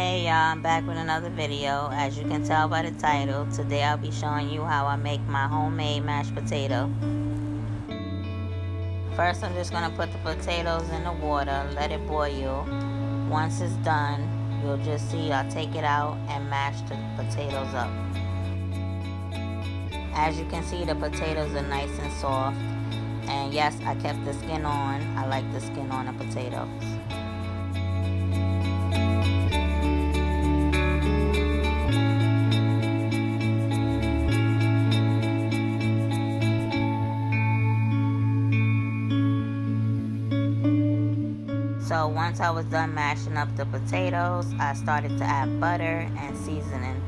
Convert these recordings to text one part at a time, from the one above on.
Hey y'all, I'm back with another video. As you can tell by the title, today I'll be showing you how I make my homemade mashed potato. First, I'm just going to put the potatoes in the water, let it boil. Once it's done, you'll just see I'll take it out and mash the potatoes up. As you can see, the potatoes are nice and soft. And yes, I kept the skin on. I like the skin on the potatoes. So once I was done mashing up the potatoes, I started to add butter and seasoning.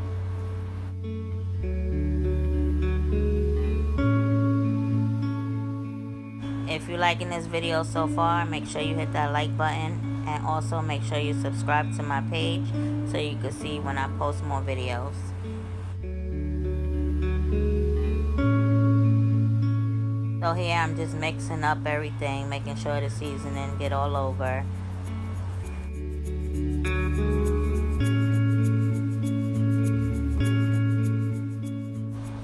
If you're liking this video so far, make sure you hit that like button, and also make sure you subscribe to my page so you can see when I post more videos. So here I'm just mixing up everything, making sure the seasoning get all over.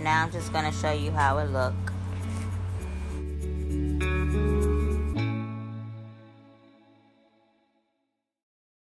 Now I'm just going to show you how it looks.